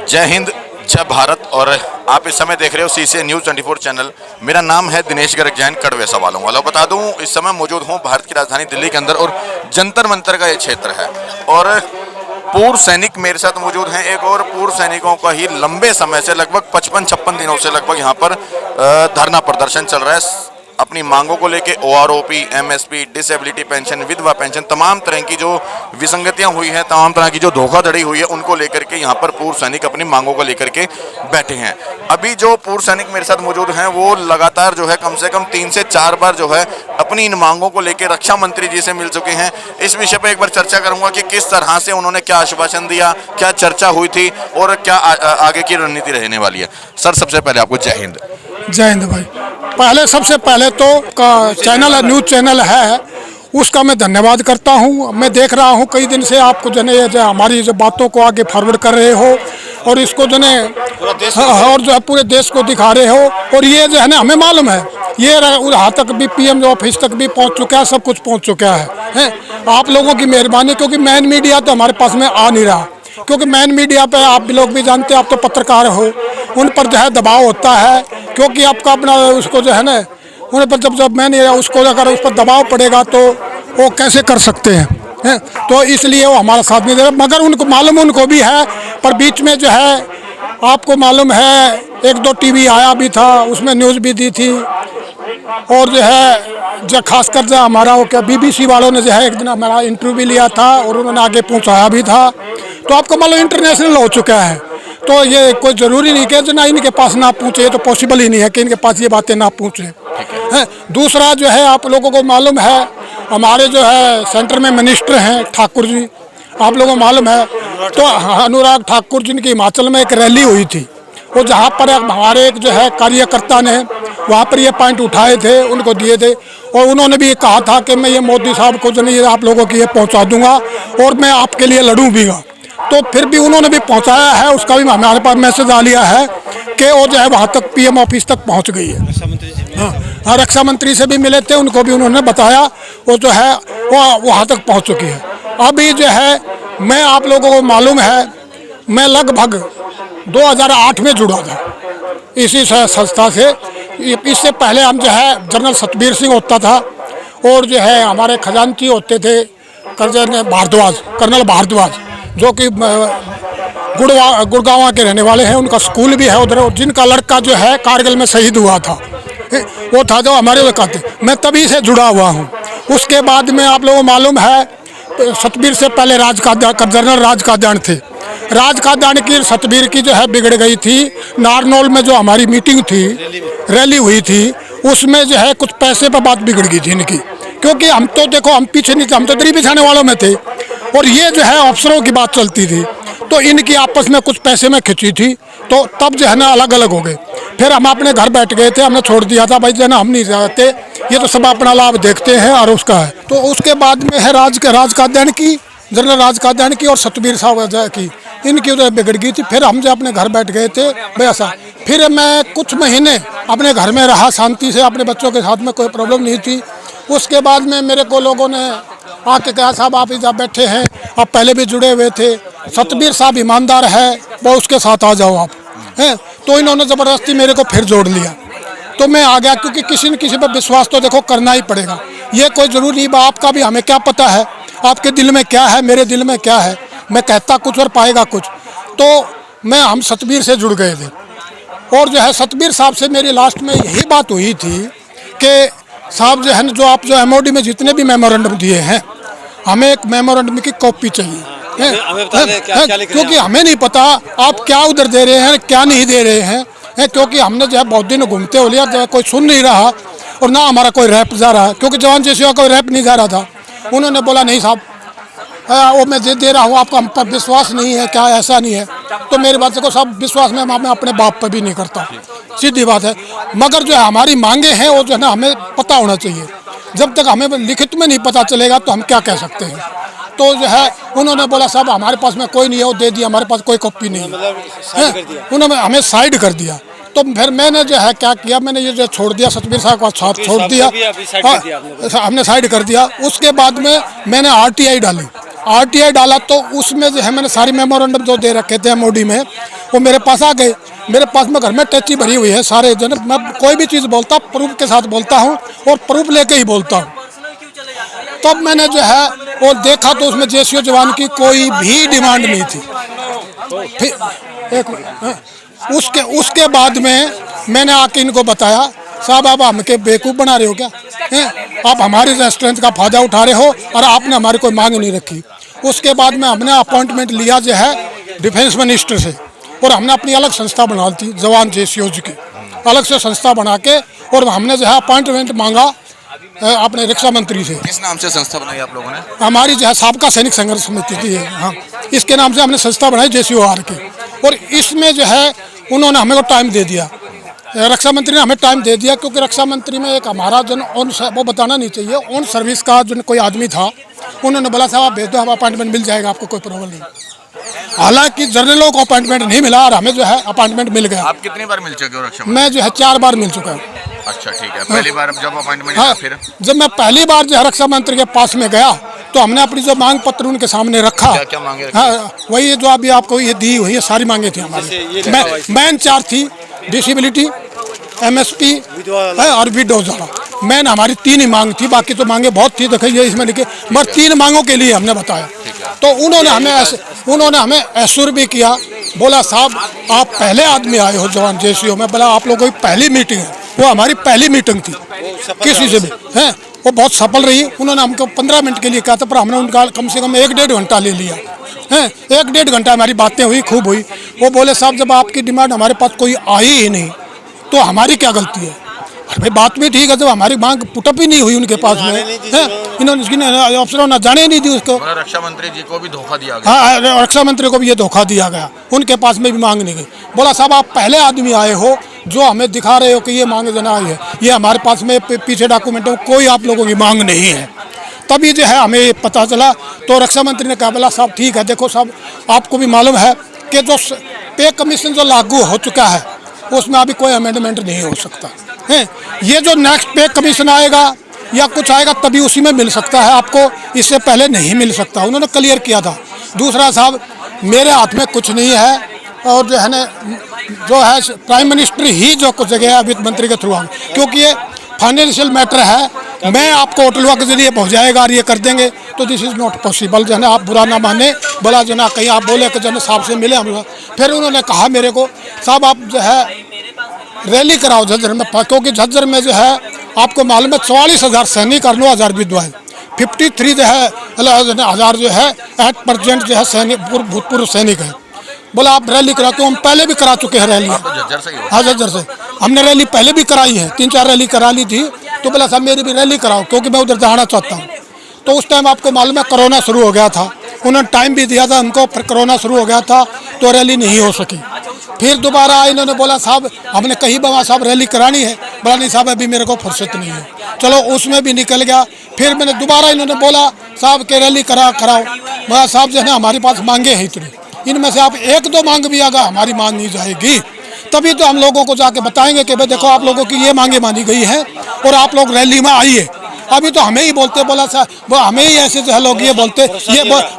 जय हिंद, जय भारत। और आप इस समय देख रहे हो CCA न्यूज़ 24 चैनल। मेरा नाम है दिनेश गर्ग जैन, कड़वे सवालों वाला। बता दूं, इस समय मौजूद हूं भारत की राजधानी दिल्ली के अंदर और जंतर मंतर का ये क्षेत्र है और पूर्व सैनिक मेरे साथ मौजूद हैं। एक और पूर्व सैनिकों का ही लंबे समय से लगभग 55-56 दिनों से लगभग यहाँ पर धरना प्रदर्शन चल रहा है अपनी मांगों को लेके। OROP, MSP, डिसेबिलिटी पेंशन, विधवा पेंशन, तमाम तरह की जो विसंगतियां हुई हैं, तमाम तरह की जो धोखाधड़ी हुई है, उनको लेकर के यहाँ पर पूर्व सैनिक अपनी मांगों को लेकर के बैठे हैं। अभी जो पूर्व सैनिक मेरे साथ मौजूद हैं वो लगातार जो है कम से कम 3 से 4 बार जो है अपनी इन मांगों को लेकर रक्षा मंत्री जी से मिल चुके हैं। इस विषय पर एक बार चर्चा करूंगा कि किस तरह से उन्होंने क्या आश्वासन दिया, क्या चर्चा हुई थी और क्या आगे की रणनीति रहने वाली है। सर, सबसे पहले आपको जय हिंद। जय हिंद भाई। सबसे पहले तो चैनल न्यूज़ चैनल है उसका मैं धन्यवाद करता हूं। मैं देख रहा हूं कई दिन से आपको जो हमारी जो बातों को आगे फॉरवर्ड कर रहे हो और इसको जो और जो है पूरे देश को दिखा रहे हो। और ये जो है ना, हमें मालूम है ये यहाँ तक भी PM ऑफिस तक भी पहुंच चुका है, सब कुछ पहुंच चुका है। आप लोगों की मेहरबानी, क्योंकि मेन मीडिया तो हमारे पास में आ नहीं रहा, क्योंकि मेन मीडिया पे आप भी लोग भी जानते हैं, आप तो पत्रकार हो, उन पर जो है दबाव होता है, क्योंकि आपका अपना उसको जो है ना उन पर जब मैं नहीं रहा उसको अगर उस पर दबाव पड़ेगा तो वो कैसे कर सकते हैं। तो इसलिए वो हमारा साथ नहीं दे रहा। मगर उनको मालूम उनको भी है, पर बीच में जो है आपको मालूम है 1-2 TV आया भी था, उसमें न्यूज़ भी दी थी और जो है जो खासकर जो हमारा वो क्या BBC वालों ने जो है एक दिन हमारा इंटरव्यू भी लिया था और उन्होंने आगे पहुँचाया भी था। तो आपको मालूम इंटरनेशनल हो चुका है, तो ये कोई ज़रूरी नहीं कि ना इनके पास ना पूछे, तो पॉसिबल ही नहीं है कि इनके पास ये बातें ना पूछें। दूसरा जो है आप लोगों को मालूम है हमारे जो है सेंटर में मिनिस्टर हैं ठाकुर जी, आप लोगों को मालूम है। तो अनुराग ठाकुर जी की हिमाचल में एक रैली हुई थी, वो जहाँ पर हमारे एक जो है कार्यकर्ता ने वहाँ पर ये पॉइंट उठाए थे, उनको दिए थे और उन्होंने भी कहा था कि मैं ये मोदी साहब को जो नहीं आप लोगों की ये पहुँचा दूंगा और मैं आपके लिए लड़ूँ भी। तो फिर भी उन्होंने भी पहुंचाया है, उसका भी हमारे पास मैसेज आ लिया है कि वो जो है वहाँ तक PM ऑफिस तक पहुंच गई है। हाँ, रक्षा मंत्री से भी मिले थे, उनको भी उन्होंने बताया वो जो है वो वहाँ तक पहुंच चुकी है। अभी जो है मैं आप लोगों को मालूम है मैं लगभग 2008 में जुड़ा था इसी संस्था से। इससे पहले हम जो है जनरल सतबीर सिंह होता था और जो है हमारे खजांची होते थे कर्नल भारद्वाज, जो कि गुड़गांव के रहने वाले हैं। उनका स्कूल भी है उधर, जिनका लड़का जो है कारगिल में शहीद हुआ था, वो था जो हमारे वक़्त। मैं तभी से जुड़ा हुआ हूँ। उसके बाद में आप लोगों को मालूम है सतबीर से पहले जनरल राज काद्यान थे। राज काद्यान की सतबीर की जो है बिगड़ गई थी। नारनौल में जो हमारी मीटिंग थी, रैली हुई थी, उसमें जो है कुछ पैसे पर बात बिगड़ गई थी इनकी, क्योंकि हम तो देखो हम पीछे नहीं थे, हम तो दरी बिछाने वालों में थे और ये जो है अफसरों की बात चलती थी। तो इनकी आपस में कुछ पैसे में खिंची थी, तो तब जो है ना अलग अलग हो गए। फिर हम अपने घर बैठ गए थे, हमने छोड़ दिया था भाई जो है ना हम नहीं रहते, ये तो सब अपना लाभ देखते हैं और उसका है। तो उसके बाद में है राज काद्यान की, जनरल राज काद्यान की और सतबीर साहब की, इनकी उधर बिगड़ गई थी। फिर हम जो अपने घर बैठ गए थे वैसा। फिर मैं कुछ महीने अपने घर में रहा शांति से, अपने बच्चों के साथ में कोई प्रॉब्लम नहीं थी। उसके बाद में मेरे को लोगों ने आके कहा साहब आप इधर बैठे हैं, आप पहले भी जुड़े हुए थे, सतबीर साहब ईमानदार है, वो उसके साथ आ जाओ आप हैं। तो इन्होंने ज़बरदस्ती मेरे को फिर जोड़ लिया, तो मैं आ गया, क्योंकि किसी न किसी पर विश्वास तो देखो करना ही पड़ेगा। ये कोई ज़रूरी नहीं, आपका भी हमें क्या पता है आपके दिल में क्या है, मेरे दिल में क्या है, मैं कहता कुछ और पाएगा कुछ। तो हम सतबीर से जुड़ गए थे और जो है सतबीर साहब से मेरी लास्ट में यही बात हुई थी कि साहब जो है जो आप जो MOD में जितने भी मेमोरेंडम दिए हैं, हमें एक मेमोरेंडम की कॉपी चाहिए, क्योंकि हमें नहीं पता आप क्या उधर दे रहे हैं क्या नहीं दे रहे हैं। क्योंकि हमने जो है बहुत दिन घूमते हो लिया, जो है कोई सुन नहीं रहा और ना हमारा कोई रैप जा रहा है, क्योंकि जवान जैसे कोई रैप नहीं जा रहा था। उन्होंने बोला नहीं साहब वो मैं दे रहा हूँ, आपका हम पर विश्वास नहीं है क्या, ऐसा नहीं है। तो मेरी बात देखो सब विश्वास में मैं अपने बाप पर भी नहीं करता, सीधी बात है। मगर जो है हमारी मांगे हैं वो जो है ना हमें पता होना चाहिए। जब तक हमें लिखित में नहीं पता चलेगा तो हम क्या कह सकते हैं। तो जो है उन्होंने बोला साहब हमारे पास में कोई नहीं है, वो दे दिया, हमारे पास कोई कॉपी नहीं है, उन्होंने हमें साइड कर दिया। तो फिर मैंने जो है क्या किया, मैंने ये जो छोड़ दिया, सतबीर साहब का साथ छोड़ दिया, हमने साइड कर दिया। उसके बाद में मैंने RTI डाली, RTI डाला तो उसमें जो है मैंने सारी मेमोरेंडम जो दे रखे थे MOD में वो मेरे पास आ गए। मेरे पास में घर में टैची भरी हुई है सारे जन, मैं कोई भी चीज़ बोलता प्रूफ के साथ बोलता हूँ और प्रूफ लेके ही बोलता हूँ। तब मैंने जो है वो देखा तो उसमें जेसीओ जवान की कोई भी डिमांड नहीं थी। फिर उसके बाद में मैंने आके इनको बताया, साहब आप हमके बेवकूफ़ बना रहे हो क्या? आप हमारे रेस्टोरेंट का फ़ायदा उठा रहे हो और आपने हमारी कोई मांग नहीं रखी। उसके बाद में हमने अपॉइंटमेंट लिया जो है डिफेंस मिनिस्टर से, और हमने अपनी अलग संस्था बना दी जवान जेसीओज की, अलग से संस्था बना के, और हमने जो है अपॉइंटमेंट मांगा अपने रक्षा मंत्री से। किस नाम से संस्था बनाई आप लोगों ने? हमारी जो है साबका सैनिक संघर्ष समिति थी, हाँ, इसके नाम से हमने संस्था बनाई जेसीओआर की। और इसमें जो है उन्होंने हमें को टाइम दे दिया, रक्षा मंत्री ने हमें टाइम दे दिया, क्योंकि रक्षा मंत्री में एक हमारा जन ऑन, वो बताना नहीं चाहिए, ऑन सर्विस का जो कोई आदमी था, उन्होंने बोला साहब आप भेज दो, हम अपॉइंटमेंट मिल जाएगा, आपको कोई प्रॉब्लम नहीं। हालांकि जनरलों को अपॉइंटमेंट नहीं मिला और हमें जो है अपॉइंटमेंट मिल गया। आप कितनी बार मिल चुके हो रक्षा? मैं जो है 4 बार मिल चुका हूँ। अच्छा, ठीक है। पहली बार जब अपॉइंटमेंट हाँ, फिर जब मैं पहली बार जो है रक्षा मंत्री के पास में गया तो हमने अपनी जो मांग पत्र उनके सामने रखा। क्या क्या मांगे? हाँ, वही जो अभी आपको ये दी हुई है सारी मांगे थी हमारी। मेन 4 थी, डिसेबिलिटी, एमएसपी और विडोज वाला। मेन हमारी 3 ही मांग थी, बाकी तो मांगे बहुत थी, देखिए इसमें लिखे, मगर 3 मांगों के लिए हमने बताया। तो उन्होंने हमें एश्योर भी किया, बोला साहब आप पहले आदमी आए हो जवान जेसीओ में, बोला आप लोगों की पहली मीटिंग है, वो हमारी पहली मीटिंग थी किसी से भी है, वो बहुत सफल रही। उन्होंने हमको 15 मिनट के लिए कहा था, पर हमने उनका कम से कम 1-1.5 घंटा ले लिया है। 1-1.5 घंटा हमारी बातें हुई, खूब हुई। वो बोले साहब जब आपकी डिमांड हमारे पास कोई आई ही नहीं तो हमारी क्या गलती है? अरे भाई बात भी ठीक है, जब हमारी मांग पुटअप ही नहीं हुई उनके पास में, इन्होंने अफसरों ने जाने नहीं दी उसको। रक्षा मंत्री जी को भी धोखा दिया गया। हाँ, रक्षा मंत्री को भी ये धोखा दिया गया, उनके पास में भी मांग नहीं गई। बोला साहब आप पहले आदमी आए हो जो हमें दिखा रहे हो कि ये मांग जना आई है, ये हमारे पास में पीछे डॉक्यूमेंट में कोई आप लोगों की मांग नहीं है। तभी जो है हमें पता चला, तो रक्षा मंत्री ने कहा बोला साहब ठीक है, देखो साहब आपको भी मालूम है कि जो पे कमीशन जो लागू हो चुका है उसमें अभी कोई अमेंडमेंट नहीं हो सकता है। ये जो नेक्स्ट पे कमीशन आएगा या कुछ आएगा तभी उसी में मिल सकता है आपको, इससे पहले नहीं मिल सकता, उन्होंने क्लियर किया था। दूसरा साहब मेरे हाथ में कुछ नहीं है, और जो है ना जो है प्राइम मिनिस्टर ही जो कुछ जगह है वित्त मंत्री के थ्रू आऊँ, क्योंकि ये फाइनेंशियल मैटर है, मैं आपको होटलवा के जरिए पहुँचाएगा और ये कर देंगे, तो दिस इज़ नॉट पॉसिबल। जो है ना आप बुरा ना माने, बोला जो ना कहीं आप बोले कि जो है साहब से मिले हम लोग। फिर उन्होंने कहा मेरे को साहब आप जो है रैली कराओ झज्जर में, क्योंकि झज्जर में जो है आपको मालूम है 44,000 सैनिक और 9,000 विधवा है, 53 जो है 1,000 जो है 8% जो है सैनिक भूतपूर्व सैनिक है। बोला आप रैली करा, तो हम पहले भी करा चुके हैं रैली। हाँ, झज्जर से हमने रैली पहले भी कराई है, 3-4 रैली करा ली थी। तो बोला साहब मेरी भी रैली कराओ, क्योंकि मैं उधर जाना चाहता हूँ। तो उस टाइम आपको मालूम है कोरोना शुरू हो गया था, उन्होंने टाइम भी दिया था हमको, फिर कोरोना शुरू हो गया था तो रैली नहीं हो सकी। फिर दोबारा इन्होंने बोला साहब हमने कहीं बाबा साहब रैली करानी है, बोला नहीं साहब अभी मेरे को फुर्सत नहीं है, चलो उसमें भी निकल गया। फिर मैंने दोबारा इन्होंने बोला साहब के रैली कराओ, बोला साहब जो है हमारे पास मांगे हैं इतनी, इनमें से आप 1-2 मांग भी आगा हमारी मानी जाएगी, तभी तो हम लोगों को जाके बताएंगे कि भाई देखो आप लोगों की ये मांगे मानी गई हैं और आप लोग रैली में आइए। अभी तो हमें ही बोलते, बोला साहब वो हमें ही ऐसे जो है लोग ये बोलते,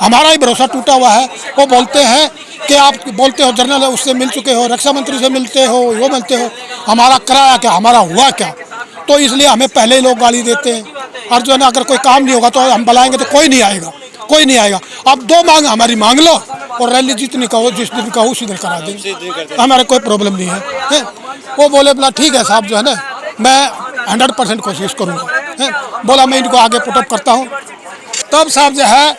हमारा ही भरोसा टूटा हुआ है। वो बोलते हैं कि आप बोलते हो जनरल उससे मिल चुके हो, रक्षा मंत्री से मिलते हो, वो मिलते हो, हमारा कराया क्या, हमारा हुआ क्या? तो इसलिए हमें पहले ही लोग गाली देते हैं, और जो है ना अगर कोई काम नहीं होगा तो हम बुलाएंगे तो कोई नहीं आएगा, कोई नहीं आएगा। आप 2 मांग हमारी मांग लो और रैली जितनी कहो जिस दिन कहो उसी दिन करा देंगे, हमारा कोई प्रॉब्लम नहीं है। वो बोले बोला ठीक है साहब जो है ना मैं 100% कोशिश करूँगा। बोला मैं इनको आगे पुटअप करता हूँ। तब साहब जो है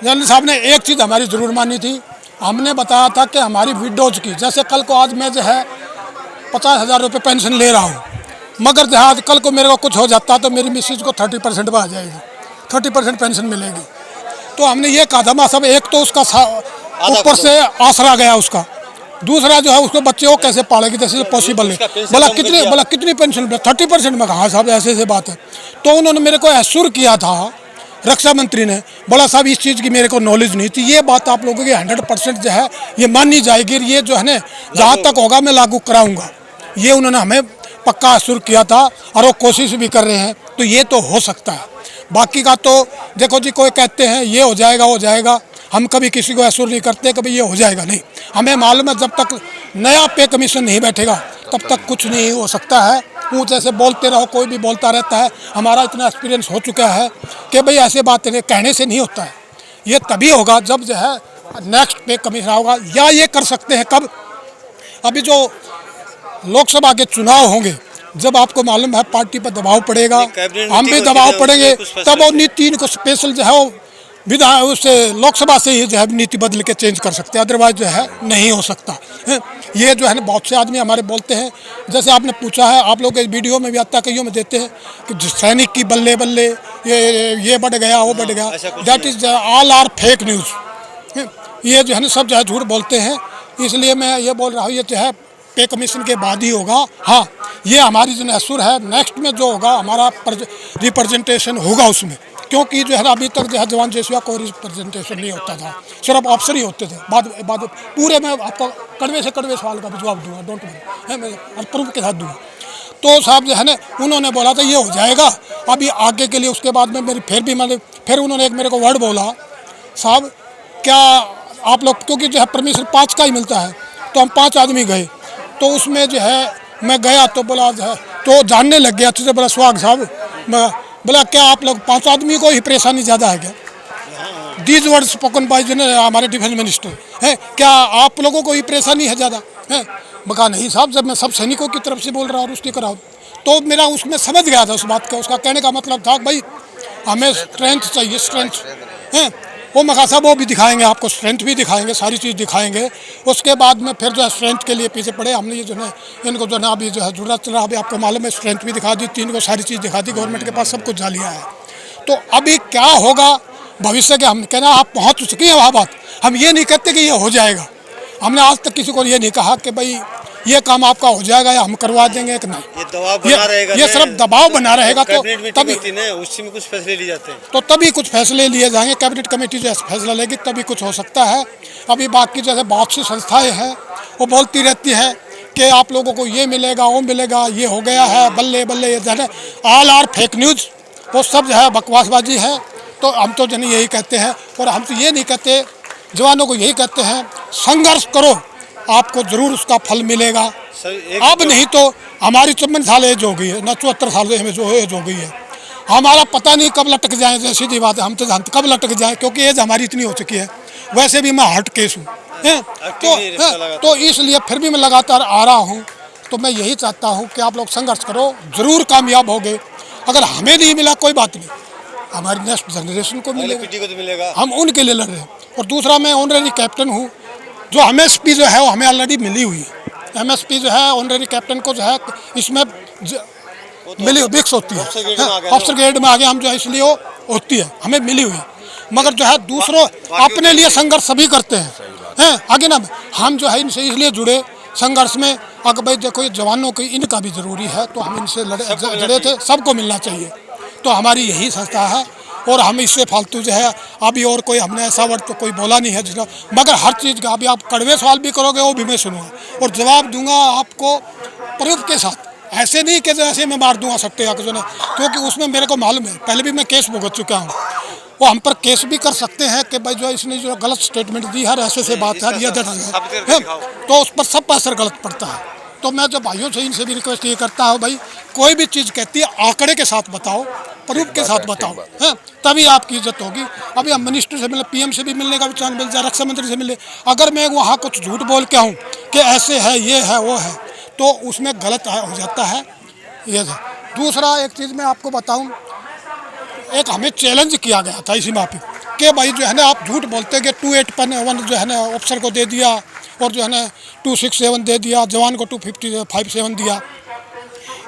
जनरल साहब ने एक चीज़ हमारी ज़रूर मानी थी, हमने बताया था कि हमारी विडोज की, जैसे कल को आज मैं जो है 50,000 रुपये पेंशन ले रहा हूँ, मगर जो आज कल को मेरे को कुछ हो जाता तो मेरी मिसेज को 30% आ जाएगी, 30% पेंशन मिलेगी। तो हमने ये कहा था सब, एक तो उसका ऊपर से आसरा गया उसका, दूसरा जो है उसको बच्चे को कैसे पालेगी, जैसे पॉसिबल नहीं। बोला कितनी पेंशन, 30%। में कहा साहब ऐसे ऐसे बात है। तो उन्होंने मेरे को एश्योर किया था रक्षा मंत्री ने, बोला साहब इस चीज़ की मेरे को नॉलेज नहीं थी, ये बात आप लोगों की 100% जो है ये मानी जाएगी, ये जो है ना जहाँ तक होगा मैं लागू कराऊंगा, ये उन्होंने हमें पक्का एश्योर किया था और वो कोशिश भी कर रहे हैं। तो ये तो हो सकता है, बाकी का तो देखो जी कोई कहते हैं ये हो जाएगा, हम कभी किसी को एश्योर नहीं करते कि भाई ये हो जाएगा, नहीं। हमें मालूम है जब तक नया पे कमीशन नहीं बैठेगा तब तक कुछ नहीं हो सकता है। वो जैसे बोलते रहो, कोई भी बोलता रहता है। हमारा इतना एक्सपीरियंस हो चुका है कि भाई ऐसे बातें कहने से नहीं होता है। ये तभी होगा जब जो है नेक्स्ट पे कमीशन होगा, या ये कर सकते हैं कब, अभी जो लोकसभा के चुनाव होंगे, जब आपको मालूम है पार्टी पर दबाव पड़ेगा, हम भी दबाव पड़ेंगे, तब वो नीति इनको स्पेशल जो है वो विधान उससे लोकसभा से ही जो है नीति बदल के चेंज कर सकते हैं, अदरवाइज जो है नहीं हो सकता है। ये जो है ना बहुत से आदमी हमारे बोलते हैं, जैसे आपने पूछा है, आप लोग वीडियो में भी आता कईयों में देते हैं कि सैनिक की बल्ले बल्ले ये बढ़ गया, वो बढ़ गया। That is all are fake news. ये जो है ना सब जो है झूठ बोलते हैं। इसलिए मैं ये बोल रहा हूँ, ये जो है पे कमीशन के बाद ही होगा। हाँ, ये हमारी जो असुर है, नेक्स्ट में जो होगा हमारा रिप्रेजेंटेशन होगा उसमें, क्योंकि जो है अभी तक जो है जवान जेसिया कोई रिप्रेजेंटेशन नहीं होता था, सिर्फ ऑफिसर ही होते थे। बाद पूरे में आपको कड़वे से कड़वे सवाल का भी जवाब दूंगा, डोंट वरी, मैं प्रूफ के साथ दूंगा। तो साहब जो है ना उन्होंने बोला था ये हो जाएगा अभी आगे के लिए। उसके बाद में मेरी फिर उन्होंने एक मेरे को वर्ड बोला, साहब क्या आप लोग, क्योंकि जो है परमिशन 5 का ही मिलता है, तो हम 5 आदमी गए। तो उसमें जो है मैं गया तो बोला जो है, तो जानने लग गया अच्छे से, बोला सुहाग साहब, मैं बोला क्या आप लोग 5 आदमी को ही परेशानी ज़्यादा है क्या? दीज वर्ड स्पोकन बाय जो है हमारे डिफेंस मिनिस्टर है, क्या आप लोगों को ही परेशानी है ज़्यादा है? बका नहीं साहब, जब मैं सब सैनिकों की तरफ से बोल रहा हूँ उसकी कराओ, तो मेरा उसमें समझ गया था उस बात का। उसका कहने का मतलब था भाई हमें स्ट्रेंथ चाहिए, स्ट्रेंथ है। वो मका साहब वो भी दिखाएंगे आपको, स्ट्रेंथ भी दिखाएंगे, सारी चीज़ दिखाएंगे। उसके बाद में फिर जो है स्ट्रेंथ के लिए पीछे पड़े हमने, ये जो है इनको जो है अभी जो है जरूरत चल रहा, अभी आपको मालूम है स्ट्रेंथ भी दिखा दी, 3 को सारी चीज़ दिखा दी, गवर्नमेंट के पास सब कुछ जा लिया है। तो अभी क्या होगा भविष्य के, हम कहना आप पहुँच चुकी है वहाँ बात। हम ये नहीं कहते कि ये हो जाएगा, हमने आज तक किसी को ये नहीं कहा कि भाई ये काम आपका हो जाएगा या हम करवा देंगे कि नहीं। ये दबाव बना रहेगा, ये सिर्फ दबाव बना रहेगा। तो तभी उसी में कुछ फैसले लिए जाते हैं, तो तभी कुछ फैसले लिए जाएंगे। कैबिनेट कमेटी जो फैसला लेगी तभी कुछ हो सकता है। अभी बाकी जैसे बहुत सी संस्थाएं हैं वो बोलती रहती है कि आप लोगों को ये मिलेगा, वो मिलेगा, ये हो गया है, बल्ले बल्ले, ये जो है ऑल आर फेक न्यूज़, वो सब जो है बकवासबाजी है। तो हम तो जन यही कहते हैं, और हम तो ये नहीं कहते, जवानों को यही कहते हैं संघर्ष करो, आपको ज़रूर उसका फल मिलेगा। अब नहीं तो हमारी 54 साल एज हो गई है ना, 74 साल में जो एज हो गई है, हमारा पता नहीं कब लटक जाए। सीधी बात है, हम तो जानते कब लटक जाए, क्योंकि एज हमारी इतनी हो चुकी है। वैसे भी मैं हार्ट केस हूँ, तो इसलिए फिर भी मैं लगातार आ रहा हूँ। तो मैं यही चाहता हूँ कि आप लोग संघर्ष करो, ज़रूर कामयाब होगे। अगर हमें नहीं मिला कोई बात नहीं, हमारी नेक्स्ट जनरेशन को मिलेगा, हम उनके लिए लड़ रहे हैं। और दूसरा, मैं ऑनरेरी कैप्टन हूँ, जो MSP जो है वो हमें ऑलरेडी मिली हुई है। MSP जो है ऑनरेरी कैप्टन को जो है इसमें मिली फिक्स होती है, ऑफिसर ग्रेड में आगे हम जो है इसलिए वो होती है, हमें मिली हुई है। मगर जो है दूसरों अपने लिए संघर्ष सभी करते हैं आगे ना, हम जो है इनसे इसलिए जुड़े संघर्ष में। अगर भाई देखो ये जवानों की इनका भी ज़रूरी है, तो हम इनसे जुड़े थे, सबको मिलना चाहिए। तो हमारी यही संस्था है, और हम इससे फालतू जो है अभी और कोई हमने ऐसा वर्ड तो कोई बोला नहीं है जिसका, मगर हर चीज़ का अभी आप कड़वे सवाल भी करोगे वो भी मैं सुनूंगा और जवाब दूंगा आपको प्रूफ के साथ। ऐसे नहीं कि जैसे मैं मार दूंगा सकते या जो ना, क्योंकि उसमें मेरे को मालूम है, पहले भी मैं केस भुगत चुका हूँ। वो हम पर केस भी कर सकते हैं कि भाई जो इसने जो गलत स्टेटमेंट दी है, ऐसे से बात है, ये तो उस पर सब पर असर गलत पड़ता है। तो मैं जो भाइयों से इनसे भी रिक्वेस्ट ये करता हूँ, भाई कोई भी चीज़ कहती है आंकड़े के साथ बताओ, प्रूफ के साथ बताओ, है तभी आपकी इज्जत होगी। अभी हम मिनिस्टर से मिले, PM से भी मिलने का भी चांस मिल जाए, रक्षा मंत्री से मिले, अगर मैं वहाँ कुछ झूठ बोल के आऊँ कि ऐसे है, ये है, वो है, तो उसमें गलत हो जाता है। ये है। दूसरा एक चीज़ मैं आपको बताऊँ, एक हमें चैलेंज किया गया था इसी माफी कि भाई जो है ना आप झूठ बोलते कि 2851 जो है ना ऑफिसर को दे दिया, और जो है ना 267 दे दिया, जवान को 257 दिया।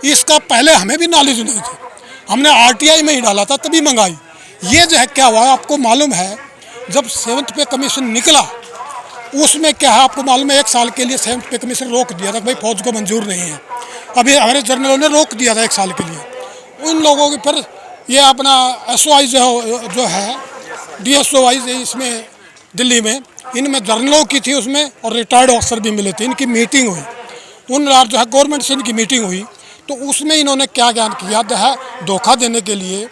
इसका पहले हमें भी नॉलेज नहीं थी, हमने RTI में ही डाला था, तभी मंगाई। ये जो है क्या हुआ आपको मालूम है, जब 7th पे कमीशन निकला उसमें क्या है आपको मालूम है, 1 साल के लिए 7th पे कमीशन रोक दिया था, भाई फौज को मंजूर नहीं है। अभी हमारे जनरलों ने रोक दिया था 1 साल के लिए। उन लोगों की फिर ये अपना SOI जो है DSO वाइज इसमें दिल्ली में, इनमें जनरलों की थी उसमें, और रिटायर्ड ऑफिसर भी मिले थे। इनकी मीटिंग हुई, उन जो है गवर्नमेंट से इनकी मीटिंग हुई, तो उसमें इन्होंने क्या ज्ञान किया है धोखा देने के लिए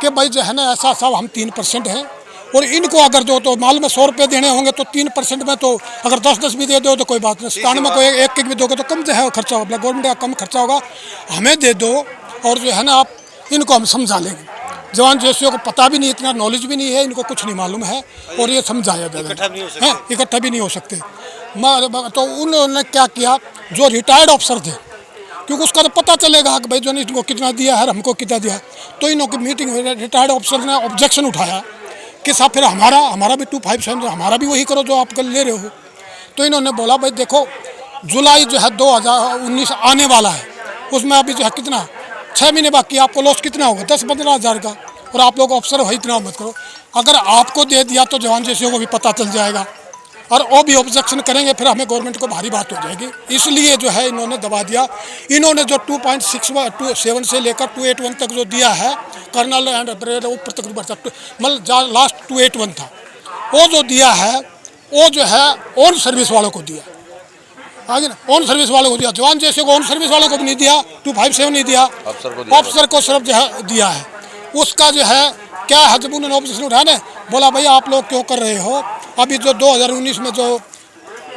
कि भाई जो है ना ऐसा सब हम 3% हैं, और इनको अगर जो तो माल में 100 रुपये देने होंगे तो 3% में तो अगर 10-10 भी दे दो तो कोई बात नहीं, 97 में कोई एक भी दोगे तो कम जो है खर्चा होगा, गवर्नमेंट का कम खर्चा होगा, हमें दे दो और जो है ना आप इनको हम समझा लेंगे। जवान जैसे को पता भी नहीं, इतना नॉलेज भी नहीं है, इनको कुछ नहीं मालूम है और ये समझाया जाएगा, इकट्ठा भी नहीं हो सकते। तो उन्होंने क्या किया, जो रिटायर्ड अफसर थे, क्योंकि उसका तो पता चलेगा कि भाई जो ने इनको कितना दिया है, हमको कितना दिया है, तो इन्हों की मीटिंग हुई, रिटायर्ड अफसर ने ऑब्जेक्शन उठाया कि साहब फिर हमारा भी 257 हमारा भी वही करो जो आप कल ले रहे हो। तो इन्होंने बोला भाई देखो जुलाई जो है 2019 आने वाला है, उसमें अभी जो है कितना 6 महीने बाकी, आपको लॉस कितना होगा 10-15 हज़ार का, और आप लोग अफसर हो इतना मत करो। अगर आपको दे दिया तो जवान जैसे को भी पता चल जाएगा और वो भी ऑब्जेक्शन करेंगे, फिर हमें गवर्नमेंट को भारी बात हो जाएगी। इसलिए जो है इन्होंने दबा दिया। इन्होंने जो 2.67 से लेकर 281 तक जो दिया है कर्नल एंड ऊपर तक मतलब लास्ट 281 था, वो जो दिया है वो जो है ऑन सर्विस वालों को दिया, आगे ना ऑन सर्विस वालों को दिया, जवान जैसे को ऑन सर्विस वालों को भी नहीं दिया, 257 नहीं दिया, अफसर को सिर्फ जो है दिया है। उसका जो है क्या है, जब उन्होंने ऑब्जेक्शन उठाया ना, बोला भाई आप लोग क्यों कर रहे हो, अभी जो 2019 में जो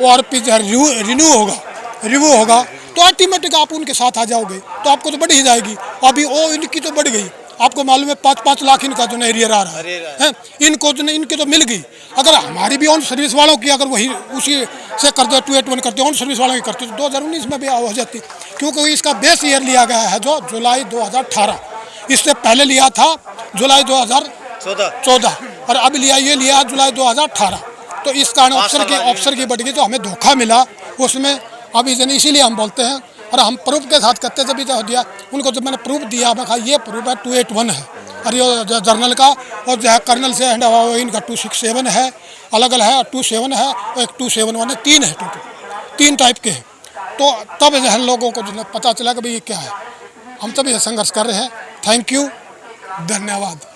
ORP जो रिव्यू होगा तो ऑटोमेटिक आप उनके साथ आ जाओगे, तो आपको तो बढ़ ही जाएगी। अभी वो इनकी तो बढ़ गई, आपको मालूम है 5-5 लाख इनका जो एरियर आ रहा है, इनको जो इनकी तो मिल गई। अगर हमारी भी ऑन सर्विस वालों की अगर वही उसी से करते 281 करते ऑन सर्विस वालों की करते तो 2019 में भी हो जाती, क्योंकि इसका बेस ईयर लिया गया है जो जुलाई 2018, इससे पहले लिया था जुलाई 2014 और अब लिया जुलाई 2018। तो इस कारण अफसर की बढ़ गई, तो हमें धोखा मिला उसमें। अभी इसीलिए हम बोलते हैं और हम प्रूफ के साथ करते जब जो दिया उनको, जब मैंने प्रूफ दिया मैं कहा ये प्रूफ है 281 है और ये जर्नल का, और जो है कर्नल से इनका 267 है, अलग अलग है, 27 है और एक 271 है, 3 है टोटल, 3 टाइप के हैं। तो तब जो है लोगों को जो पता चला कि भाई ये क्या है, हम तभी संघर्ष कर रहे हैं। थैंक यू, धन्यवाद।